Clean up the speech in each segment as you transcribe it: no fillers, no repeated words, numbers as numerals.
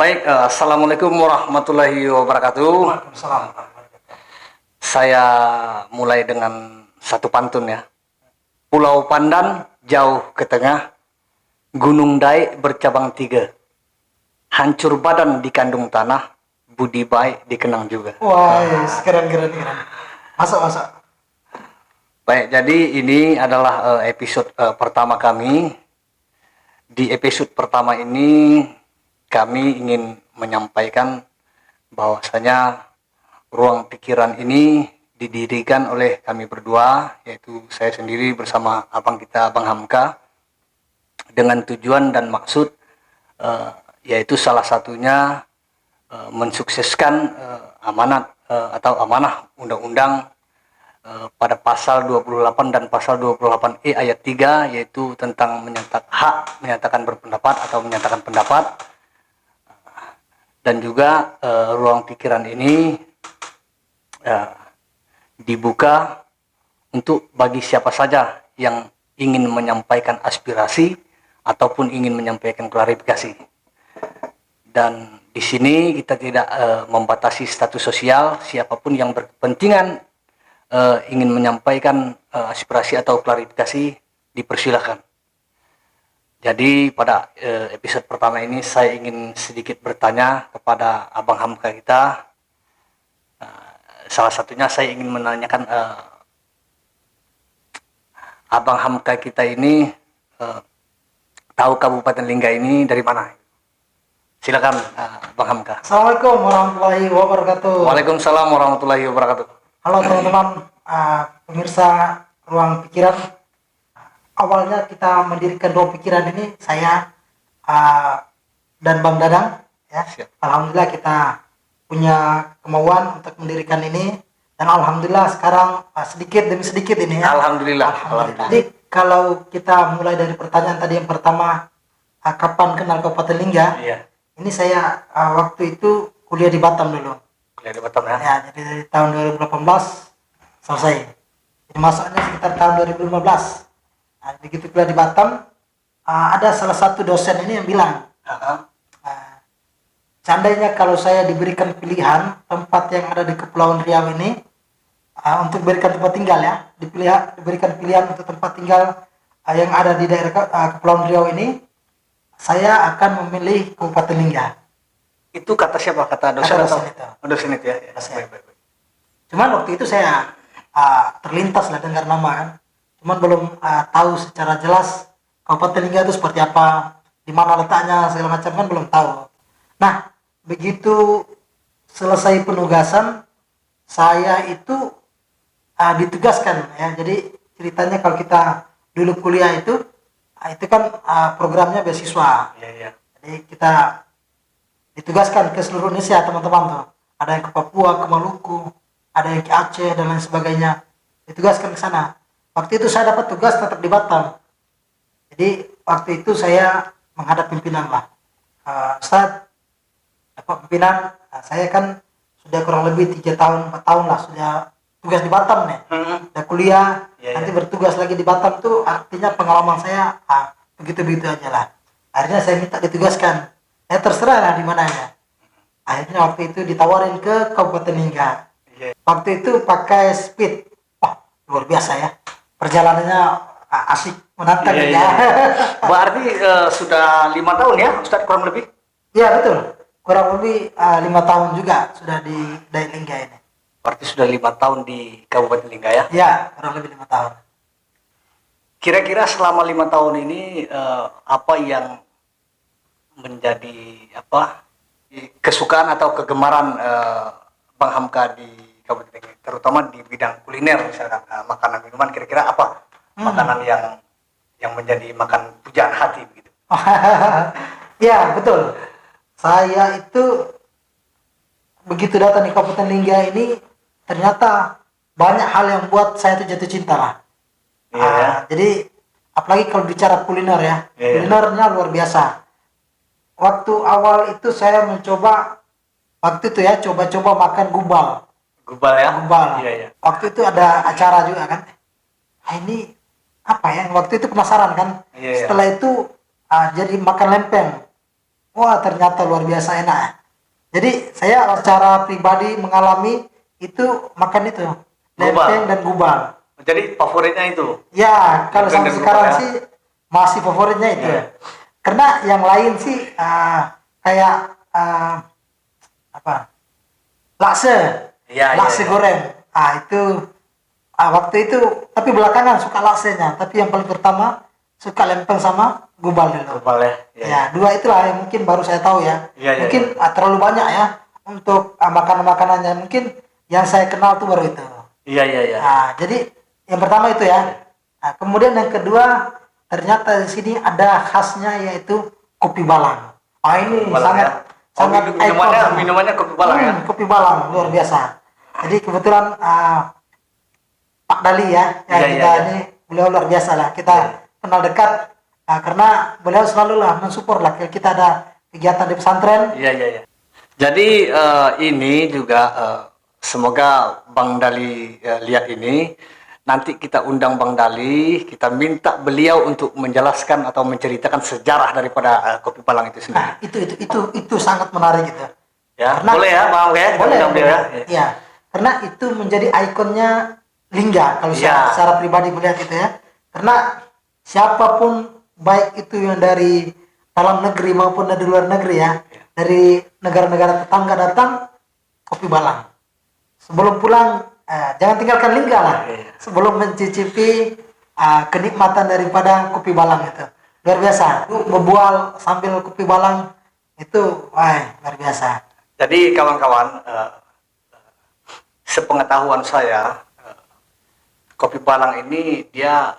Baik, Assalamualaikum warahmatullahi wabarakatuh. Waalaikumsalam. Saya mulai dengan satu pantun ya. Pulau Pandan jauh ke tengah, Gunung Daik bercabang tiga. Hancur badan dikandung tanah, budi baik dikenang juga. Wah, keren. Masuk. Baik, jadi ini adalah episode pertama kami. Di episode pertama ini kami ingin menyampaikan bahwasanya ruang pikiran ini didirikan oleh kami berdua, yaitu saya sendiri bersama abang kita, Abang Hamka, dengan tujuan dan maksud yaitu salah satunya mensukseskan amanat atau amanah undang-undang pada pasal 28 dan pasal 28E ayat 3, yaitu tentang menyatakan berpendapat atau menyatakan pendapat. Dan juga ruang pikiran ini dibuka untuk bagi siapa saja yang ingin menyampaikan aspirasi ataupun ingin menyampaikan klarifikasi. Dan di sini kita tidak membatasi status sosial. Siapapun yang berkepentingan ingin menyampaikan aspirasi atau klarifikasi dipersilakan. Jadi pada episode pertama ini saya ingin sedikit bertanya kepada Abang Hamka kita. Salah satunya saya ingin menanyakan Abang Hamka kita ini tahu Kabupaten Lingga ini dari mana? Silakan Abang Hamka. Assalamualaikum warahmatullahi wabarakatuh. Waalaikumsalam warahmatullahi wabarakatuh. Halo teman-teman, pemirsa Ruang Pikiran. Awalnya kita mendirikan Ruang Pikiran ini saya dan Bang Dadang ya. Siap. Alhamdulillah kita punya kemauan untuk mendirikan ini, dan alhamdulillah sekarang sedikit demi sedikit ini ya. Alhamdulillah. Jadi kalau kita mulai dari pertanyaan tadi yang pertama, kapan kenal Kabupaten Lingga? Iya. Ini saya waktu itu kuliah di Batam dulu. Kuliah di Batam ya. Ya, jadi dari tahun 2018 selesai. Jadi masuknya sekitar tahun 2015. Nah, begitu kuliah di Batam, ada salah satu dosen ini yang bilang, seandainya kalau saya diberikan pilihan tempat yang ada di Kepulauan Riau ini untuk berikan tempat tinggal ya, diberikan pilihan untuk tempat tinggal yang ada di daerah Kepulauan Riau ini, saya akan memilih Kabupaten Lingga. Itu kata siapa? Kata dosen atau itu. Dosen itu ya. Dosen. Baik. Cuman waktu itu saya terlintas lah dengar nama kan. Cuman belum tahu secara jelas Kabupaten Lingga itu seperti apa, di mana letaknya segala macam kan belum tahu. Nah, begitu selesai penugasan, saya itu ditugaskan ya. Jadi ceritanya kalau kita dulu kuliah itu kan programnya beasiswa. Iya. Jadi kita ditugaskan ke seluruh Indonesia teman-teman tuh. Ada yang ke Papua, ke Maluku, ada yang ke Aceh dan lain sebagainya. Ditugaskan ke sana. Waktu itu saya dapat tugas tetap di Batam. Jadi waktu itu saya menghadap pimpinan lah. Ustaz, dapat pimpinan, saya kan sudah kurang lebih 3 tahun, 4 tahun lah sudah tugas di Batam nih. Udah kuliah, nanti bertugas lagi di Batam tuh artinya pengalaman saya begitu-begitu aja lah. Akhirnya saya minta ditugaskan. Terserah lah di mananya. Akhirnya waktu itu ditawarin ke Kabupaten Lingga. Waktu itu pakai speed. Wah, luar biasa ya. Perjalanannya asik, menantang ya. Berarti sudah 5 tahun ya, Ustadz, kurang lebih? Iya betul. Kurang lebih 5 tahun juga sudah di Daik Lingga ini. Berarti sudah 5 tahun di Kabupaten Lingga ya? Iya, kurang lebih 5 tahun. Kira-kira selama 5 tahun ini apa yang menjadi kesukaan atau kegemaran Bang Hamka di Kabupaten Lingga, terutama di bidang kuliner, misalkan makanan minuman, kira-kira apa makanan yang menjadi makan pujaan hati begitu? Ya betul. Saya itu begitu datang di Kabupaten Lingga ini, ternyata banyak hal yang buat saya itu jatuh cinta lah. Jadi apalagi kalau bicara kuliner ya, kulinernya luar biasa. Waktu awal itu saya mencoba, waktu itu ya coba-coba makan gubal. Gubal ya? Gubal. Iya. Waktu itu ada acara juga kan. Ini apa ya? Waktu itu penasaran kan. Iya. Setelah itu jadi makan lempeng. wah ternyata luar biasa enak. Jadi saya secara pribadi mengalami itu makan itu lempeng dan gubal. Jadi favoritnya itu. Ya, kalau Lempeng sampai dan sekarang gubal, ya? sih masih favoritnya itu. Ya. Karena yang lain sih kayak apa? Lakse. Iya, Lakse iya, iya. goreng. Itu waktu itu tapi belakangan suka laksenya, tapi yang paling pertama suka lempeng sama gubal dulu. Gubal ya. Iya, Ya, dua itulah yang mungkin baru saya tahu ya. Iya, iya, Mungkin terlalu banyak ya untuk makanan-makanannya. Mungkin yang saya kenal tuh baru itu. iya, iya, iya. Jadi yang pertama itu ya. Kemudian yang kedua ternyata di sini ada khasnya yaitu kopi balang. Ini Kopi balang, sangat ya. sangat Minumannya kopi balang ya. Kopi balang luar biasa. Jadi kebetulan Pak Dali ya, Iya, kita iya, iya. ini beliau luar biasa lah. Kita kenal dekat karena beliau selalu lah mensupport lah kita ada kegiatan di pesantren. Iya, iya, iya. Jadi ini juga semoga Bang Dali lihat ini. Nanti kita undang Bang Dali, kita minta beliau untuk menjelaskan atau menceritakan sejarah daripada kopi balang itu sendiri. Nah, itu sangat menarik gitu. Ya, Karena- boleh ya, Bang ya. Boleh, Undang beliau ya. Iya. Karena itu menjadi ikonnya Lingga kalau saya Iya. secara pribadi melihat itu ya. Karena siapapun baik itu yang dari dalam negeri maupun dari luar negeri ya, dari negara-negara tetangga datang kopi balang. Sebelum pulang jangan tinggalkan Lingga lah. Iya. Sebelum mencicipi kenikmatan daripada kopi balang itu. Luar biasa. Membual sambil kopi balang itu luar biasa. Jadi kawan-kawan, sepengetahuan saya, kopi balang ini dia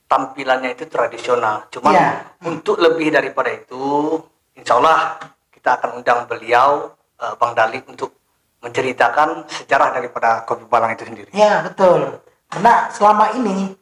tampilannya itu tradisional. Cuman Iya. untuk lebih daripada itu, insya Allah kita akan undang beliau, Bang Dali, untuk menceritakan sejarah daripada kopi balang itu sendiri. Ya betul. Karena selama ini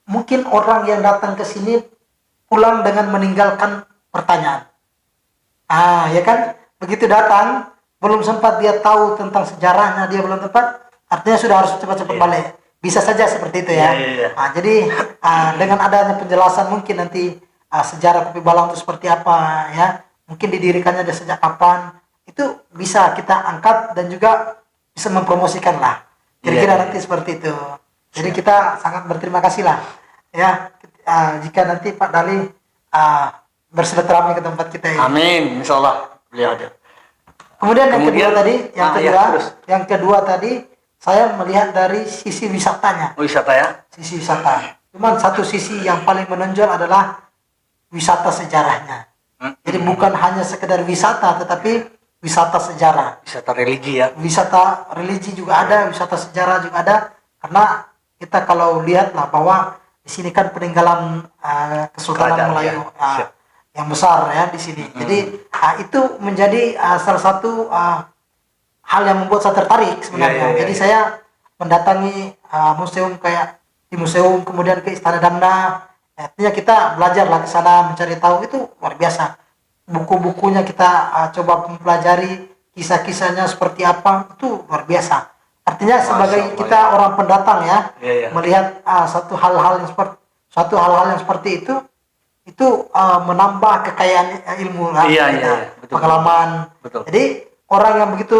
mungkin orang yang datang ke sini pulang dengan meninggalkan pertanyaan. Ya kan? Begitu datang belum sempat dia tahu tentang sejarahnya, dia belum tepat, artinya sudah harus cepat-cepat balik. Bisa saja seperti itu ya. Iya. Jadi dengan adanya penjelasan mungkin nanti sejarah kopi balang itu seperti apa ya, mungkin didirikannya dari sejak kapan, itu bisa kita angkat dan juga bisa mempromosikan lah. Kira-kira Iya. nanti seperti itu. Jadi kita sangat berterima kasih lah ya jika nanti Pak Dali bersilaturahmi ke tempat kita ini. Amin, insya Allah beliau ada. Kemudian yang Kemudian, kedua tadi, terus. yang kedua tadi saya melihat dari sisi wisatanya, Wisata ya. sisi wisata. Cuman satu sisi yang paling menonjol adalah wisata sejarahnya. Jadi bukan hanya sekedar wisata, tetapi wisata sejarah. Wisata religi ya. Wisata religi juga ada, wisata sejarah juga ada. Karena kita kalau lihat lah bahwa di sini kan peninggalan Kesultanan Kerajaan, Melayu ya. Siap. yang besar ya di sini. Jadi itu menjadi salah satu hal yang membuat saya tertarik sebenarnya. Iya. Jadi saya mendatangi museum kayak di museum, kemudian ke Istana Damna. Artinya kita belajar lah ke sana, mencari tahu, itu luar biasa. Buku-bukunya kita coba mempelajari, kisah-kisahnya seperti apa, itu luar biasa. Artinya Masya sebagai Allah, kita orang pendatang ya, Iya. melihat suatu hal-hal yang seperti itu menambah kekayaan ilmu lah, Iya, kita, iya, betul. pengalaman. Betul. Jadi orang yang begitu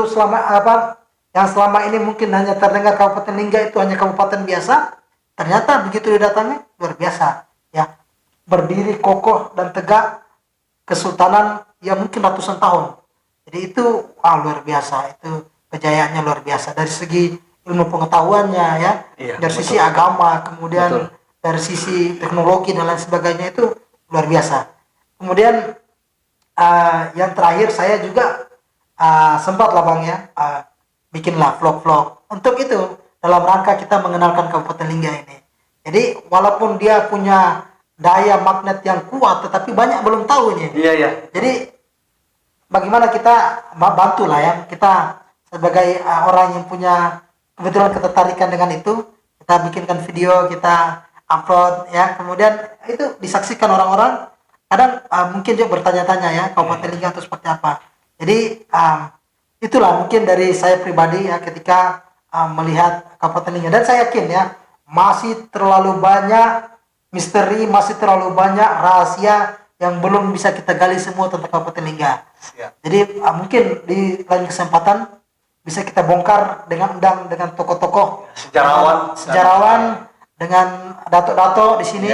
yang selama ini mungkin hanya terdengar Kabupaten Lingga itu hanya kabupaten biasa, ternyata begitu didatangi luar biasa ya, berdiri kokoh dan tegak kesultanan yang mungkin ratusan tahun. Jadi itu luar biasa, itu kejayaannya luar biasa dari segi ilmu pengetahuannya ya, Iya, dari betul. sisi agama, kemudian Betul. dari sisi teknologi dan lain sebagainya, itu luar biasa. Kemudian yang terakhir saya juga sempat lah Bang ya bikinlah vlog-vlog untuk itu dalam rangka kita mengenalkan Kabupaten Lingga ini. Jadi walaupun dia punya daya magnet yang kuat, tetapi banyak belum tahu ini. Iya. Jadi bagaimana kita bantu lah ya, kita sebagai orang yang punya kebetulan ketertarikan dengan itu, kita bikinkan video, kita upload ya, kemudian itu disaksikan orang-orang, kadang mungkin juga bertanya-tanya ya Kabupaten Lingga itu seperti apa. Jadi itulah mungkin dari saya pribadi ya ketika melihat Kabupaten Lingga, dan saya yakin ya masih terlalu banyak misteri, masih terlalu banyak rahasia yang belum bisa kita gali semua tentang Kabupaten Lingga. Siap. Jadi mungkin di lain kesempatan bisa kita bongkar dengan undang dengan tokoh-tokoh sejarawan dengan dato-dato di sini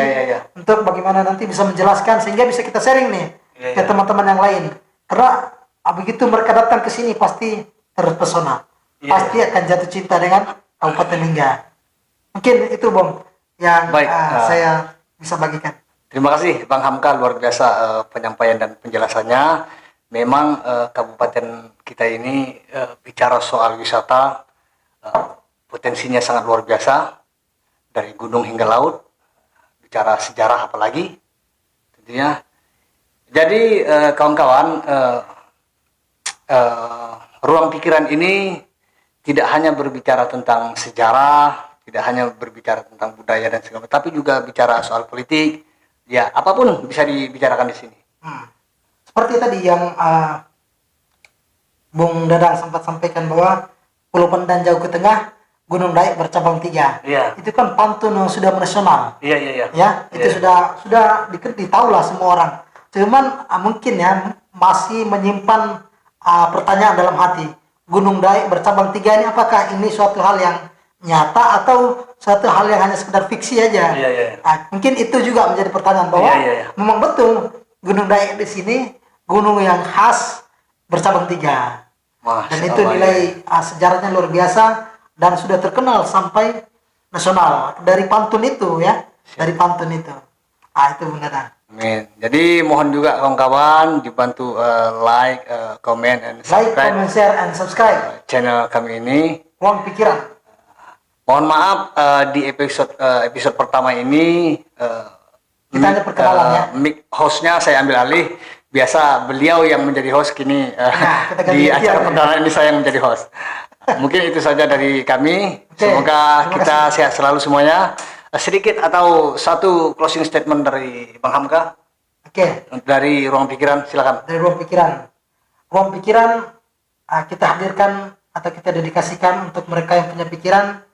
untuk bagaimana nanti bisa menjelaskan sehingga bisa kita sharing nih ke teman-teman yang lain. Karena begitu mereka datang ke sini pasti terpesona, pasti akan jatuh cinta dengan Kabupaten Lingga. Mungkin itu Bang yang saya bisa bagikan. Terima kasih Bang Hamka, luar biasa penyampaian dan penjelasannya. Memang kabupaten kita ini bicara soal wisata potensinya sangat luar biasa, dari gunung hingga laut, bicara sejarah apalagi tentunya. Jadi kawan-kawan, ruang pikiran ini tidak hanya berbicara tentang sejarah, tidak hanya berbicara tentang budaya dan segala macam, tapi juga bicara soal politik. Ya, apapun bisa dibicarakan di sini. Seperti tadi yang Bung Dadang sempat sampaikan bahwa Pulau Pandan jauh ke tengah, Gunung Dayak bercabang 3. Itu kan pantun yang sudah nasional. Ya, itu sudah ditahu lah semua orang. Cuman mungkin ya masih menyimpan pertanyaan dalam hati. Gunung Dayak bercabang 3 ini apakah ini suatu hal yang nyata atau suatu hal yang hanya sekedar fiksi aja? Mungkin itu juga menjadi pertanyaan bahwa memang betul Gunung Dayak di sini gunung yang khas bercabang 3. Dan itu nilai sejarahnya luar biasa dan sudah terkenal sampai nasional dari pantun itu ya, dari pantun itu. Itu benar. Amin. Jadi mohon juga kawan-kawan dibantu like, comment, and subscribe. Share, and subscribe channel kami ini. Ruang Pikiran. Mohon maaf di episode pertama ini kita hanya perkenalan ya. Mic hostnya saya ambil alih. Biasa beliau yang menjadi host, kini di acara perdana ini saya yang menjadi host. Mungkin itu saja dari kami. Semoga kita sehat selalu semuanya. Sedikit atau satu closing statement dari Bang Hamka. Dari Ruang Pikiran, silakan. Dari Ruang Pikiran. Ruang Pikiran kita hadirkan atau kita dedikasikan untuk mereka yang punya pikiran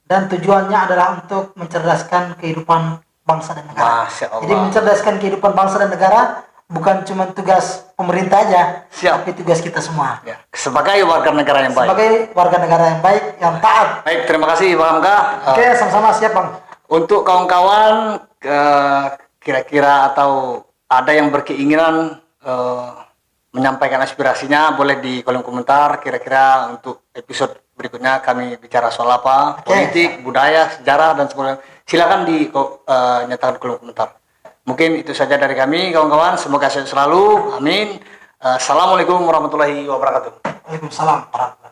dan tujuannya adalah untuk mencerdaskan kehidupan bangsa dan negara. Jadi mencerdaskan kehidupan bangsa dan negara bukan cuma tugas pemerintah aja, tapi tugas kita semua. Sebagai warga negara yang baik. Sebagai warga negara yang baik, yang taat. Baik, terima kasih Bang Hamka. Sama-sama, siap Bang. Untuk kawan-kawan kira-kira atau ada yang berkeinginan menyampaikan aspirasinya, boleh di kolom komentar. Kira-kira untuk episode berikutnya kami bicara soal apa, politik, budaya, sejarah dan sebagainya. Silakan nyatakan kolom komentar. Mungkin itu saja dari kami kawan-kawan. Semoga sehat selalu. Amin. Assalamualaikum warahmatullahi wabarakatuh. Waalaikumsalam warahmatullahi wabarakatuh.